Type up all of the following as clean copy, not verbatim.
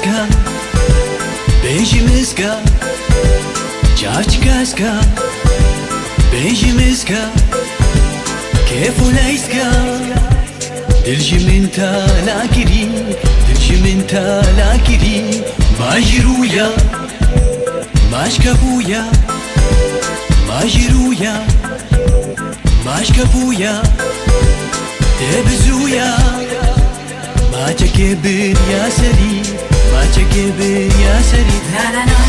Çavçikaska, Bejimiska, Çavçikaska, Bejimiska, Kefulayska, Diljimin talakiri, Diljimin talakiri, Majiruya, Mashkabuya, Majiruya, Mashkabuya, Tebezuya, Machakebir yasari, Machakebir yasari. La la la,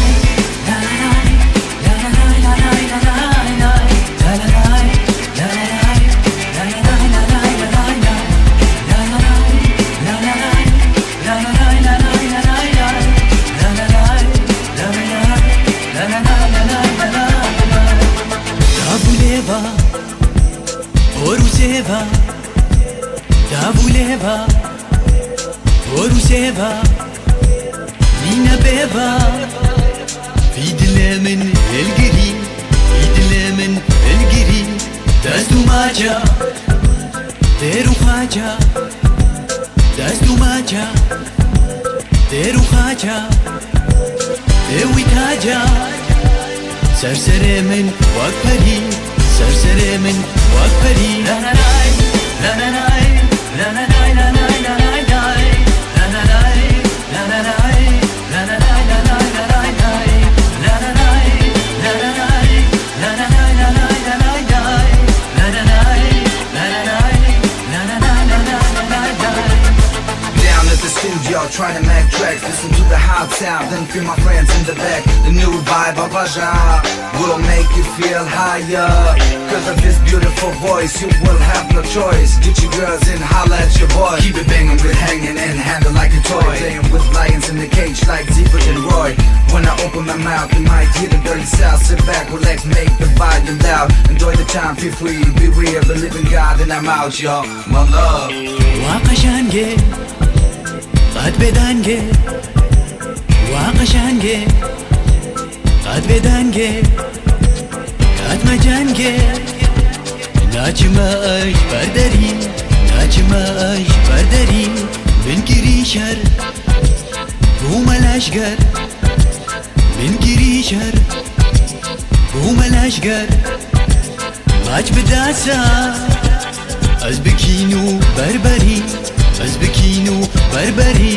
la la la, la la la, la la la, la la la, la la la, la la la, la la la, la la la. Oruseva, Davuleva, Oruseva, Nina Beva, Vidlemen Elgiri, Vidlemen Elgiri, Dastumaja, Teruhaja, Dastumaja, Teruhaja, Tewitaja, Sarsaremen Wakpari, Sarsaremen Wakpari. La la la, la la la, la la la, la la la, la la la, la la la, la la la, la la la, la la la, la la la, la la la, la la la, la la la, la la la, la la la, la la la, la la la, la la la, la la la, la la la. Down at the studio, trying to make tracks. Listen to the hot sound, then feel my friends in the back. The new vibe of Aja will make you feel higher. Cause of this beautiful voice, you will have no choice. Get your girls in, holla at your boy. Keep it banging with hanging and handle like a toy. Playing with lions in the cage like Zebra and Roy. When I open my mouth, you might hear the dirty south. Sit back, relax, make the volume loud. Enjoy the time, feel free, be real, believe in God, and I'm out, y'all. My love. Wakashange, Qadbedange, Wakashange, Qadbedange, Qadmajange, Nachimash Bardari, Nachimash Bardari, Min Girishar, Bumalashgar, Min Girishar, Bumalashgar, Mach Bedasa, Azbekinu Barbari, Azbekinu Barbari.